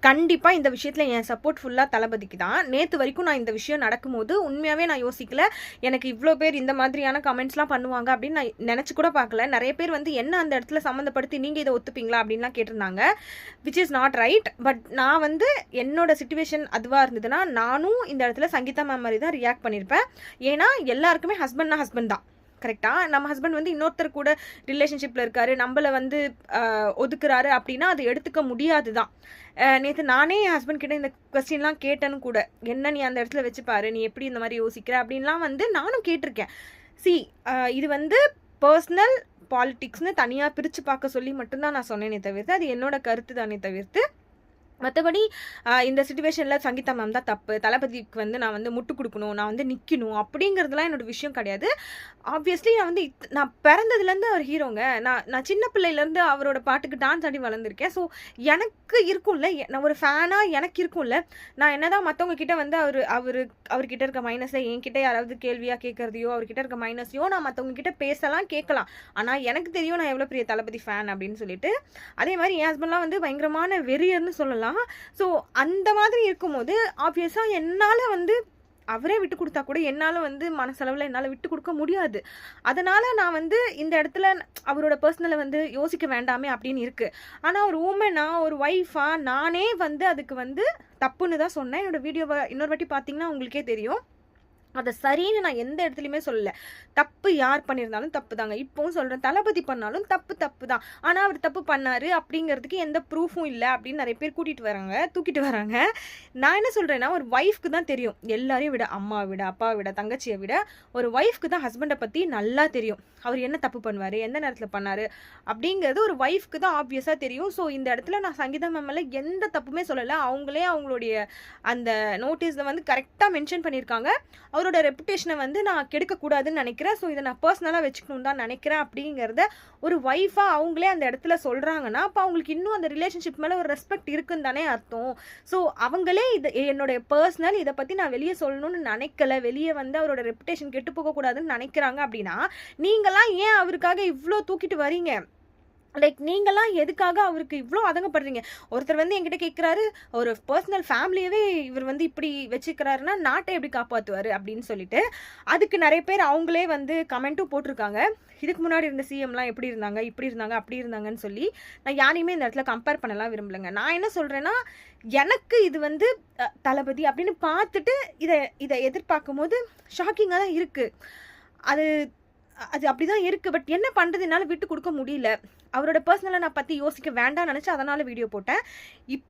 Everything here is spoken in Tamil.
கண்டிப்பா இந்த விஷயத்துல என் சப்போர்ட் ஃபுல்லா தளபதிக்கு தான். நேத்து வரைக்கும் நான் இந்த விஷயம் நடக்கும்போது உண்மையாவே நான் யோசிக்கல. எனக்கு இவ்ளோ பேர் இந்த மாதிரியான கமெண்ட்ஸ்லாம் பண்ணுவாங்க அப்படின்னு நான் நெனச்சு கூட பார்க்கல. நெறைய பேர் வந்து என்ன அந்த இடத்துல சம்மந்தப்படுத்தி நீங்க இத ஒத்துப்பீங்களா? அப்படின்லாம் கேட்டிருந்தாங்க. Which is not right. But நான் வந்து என்னோட சிச்சுவேஷன் அதுவா இருந்ததுன்னா, நானும் இந்த இடத்துல சங்கீதா மேம் மாரி தான் ரியாக்ட் பண்ணியிருப்பேன். ஏன்னா எல்லாருக்குமே ஹஸ்பண்ட்னா ஹஸ்பண்ட் தான். கரெக்ட்டா? நம்ம ஹஸ்பண்ட் வந்து இன்னொருத்தர் கூட ரிலேஷன்ஷிப்ல இருக்காரு. நம்மள வந்து ஒதுக்குறாரு அப்படின்னா, அது எடுத்துக்க முடியாது தான். நேத்து நானே என் ஹஸ்பண்ட் கிட்ட இந்த கொஸ்டின்லாம் கேட்டேன்னு கூட. "என்ன நீ அந்த இடத்துல வச்சு பாரு. நீ எப்படி இந்த மாரி யோசிக்கிற?" அப்படின்லாம் வந்து நானும் கேட்டிருக்கேன். சி இது வந்து பெர்சனல், பாலிடிக்ஸ்ன்னு தனியா பிரிச்சு பார்க்க சொல்லி மட்டும் தான் நான் சொன்னேனே தவிர்த்து, அது என்னோட கருத்து தானே தவிர்த்து, மத்தபடி இந்த சிச்சுவேஷன்ல சங்கீதா மேம் தான் தப்பு. தளபதிக்கு வந்து நான் வந்து முட்டு குடுக்கணும். நான் வந்து நிக்கணும். அப்படிங்கிறதுலாம் என்னோட விஷயம் கிடையாது. ஆப்வியஸ்லி நான் வந்து நான் பிறந்ததுலேருந்து அவர் ஹீரோங்க. நான் சின்ன பிள்ளையிலேருந்து அவரோட பாட்டுக்கு டான்ஸ் ஆடி வளர்ந்துருக்கேன். ஸோ எனக்கு இருக்கும்ல. நான் ஒரு ஃபேனா எனக்கு இருக்கும்ல. நான் என்னதான் மத்தவங்க கிட்ட வந்து அவர்கிட்ட இருக்க மைனஸ என்கிட்ட யாராவது கேள்வியா கேட்கறதையோ, அவர்கிட்ட இருக்க மைனஸையோ நான் மத்தவங்க கிட்ட பேசலாம், கேட்கலாம். ஆனா எனக்கு தெரியும் நான் எவ்வளோ பெரிய தளபதி ஃபேன் அப்படின்னு சொல்லிட்டு. அதே மாரி என் ஹஸ்பண்ட்லாம் வந்து பயங்கரமான வெறியர்ன்னு சொல்லலாம். ஸோ அந்த மாதிரி இருக்கும்போது ஆப்வியஸா என்னால வந்து அவரே விட்டு குடுத்தா கூட என்னால வந்து மனசளவுல என்னால விட்டு குடுக்க முடியாது. அதனால நான் வந்து இந்த இடத்துல அவரோட பெர்சனல வந்து யோசிக்க வேண்டாமே அப்படின்னு இருக்கு. ஆனா ஒரு வுமனா, ஒரு ஒய்ஃபா நானே வந்து அதுக்கு வந்து தப்புன்னு தான் சொன்னேன். என்னோட வீடியோவ இன்னொரு வாட்டி பார்த்தீங்கன்னா உங்களுக்கே தெரியும். அத சரின்னு நான் எந்த இடத்துலயுமே சொல்லல. தப்பு யார் பண்ணியிருந்தாலும் தப்பு தாங்க. இப்பவும் சொல்றேன். தளபதி பண்ணாலும் தப்பு தான். ஆனா அவர் தப்பு பண்ணாரு அப்படிங்கிறதுக்கு எந்த ப்ரூஃபும் இல்ல அப்படின்னு நெறைய பேர் தூக்கிட்டு வராங்க. நான் என்ன சொல்றேன்னா, ஒரு ஒய்ஃப்க்கு தான் தெரியும். எல்லாரையும் விட அம்மாவ விட, அப்பாவ விட, தங்கச்சிய விட ஒரு ஒய்ஃப்க்கு தான் ஹஸ்பண்ட பத்தி நல்லா தெரியும். அவர் என்ன தப்பு பண்ணுவாரு, எந்த நேரத்துல பண்ணாரு அப்படிங்கிறது ஒரு ஒய்ஃப்க்கு தான் ஆப்வியஸா தெரியும். ஸோ இந்த இடத்துல நான் சங்கீதா மேம் மேல எந்த தப்புமே சொல்லல. அவங்களே அவங்களுடைய அந்த நோட்டீஸ்ல வந்து கரெக்ட்டா மென்ஷன் பண்ணியிருக்காங்க. அவரோட ரெப்புடேஷனை வந்து நான் கெடுக்கக்கூடாதுன்னு நினைக்கிறேன். ஸோ இதை நான் பர்சனலாக வச்சுக்கணும்னு தான் நினைக்கிறேன் அப்படிங்கிறத ஒரு ஒய்ஃபாக அவங்களே அந்த இடத்துல சொல்கிறாங்கன்னா, அப்போ அவங்களுக்கு இன்னும் அந்த ரிலேஷன்ஷிப் மேலே ஒரு ரெஸ்பெக்ட் இருக்குன்னு தானே அர்த்தம். ஸோ அவங்களே இது என்னுடைய பர்சனல், இதை பற்றி நான் வெளியே சொல்லணும்னு நினைக்கல, வெளியே வந்து அவரோட ரெப்புடேஷன் கெட்டு போகக்கூடாதுன்னு நினைக்கிறாங்க அப்படின்னா, நீங்களாம் ஏன் அவருக்காக இவ்வளோ தூக்கிட்டு வரீங்க? லைக் நீங்கலாம் எதுக்காக அவருக்கு இவ்ளோ அதங்கப்படுறீங்க? ஒருத்தர் வந்து என்கிட்ட கேட்குறாரு, ஒரு பர்சனல் ஃபேமிலியவே இவர் வந்து இப்படி வச்சுக்கிறாருன்னா, நாட்டை எப்படி காப்பாத்துவாரு? அப்படின்னு சொல்லிட்டு. அதுக்கு நெறைய பேர் அவங்களே வந்து கமெண்ட்டும் போட்டிருக்காங்க. இதுக்கு முன்னாடி இருந்த சிஎம்லாம் எப்படி இருந்தாங்க? இப்படி இருந்தாங்க, அப்படி இருந்தாங்கன்னு சொல்லி. நான் யாரையுமே இந்த இடத்துல கம்பேர் பண்ணலாம் விரும்பலங்க. நான் என்ன சொல்றேன்னா, எனக்கு இது வந்து தளபதி அப்படின்னு பார்த்துட்டு இத இத எதிர்பார்க்கும்போது ஷாக்கிங்கா தான் இருக்கு. அது அது அப்படிதான் இருக்கு. பட் என்ன பண்றது? என்னால விட்டு குடுக்க முடியல. அவரோட பெர்சனல நான் பத்தி யோசிக்க வேண்டாம்னு நெனச்சு அதனால வீடியோ போட்டேன்.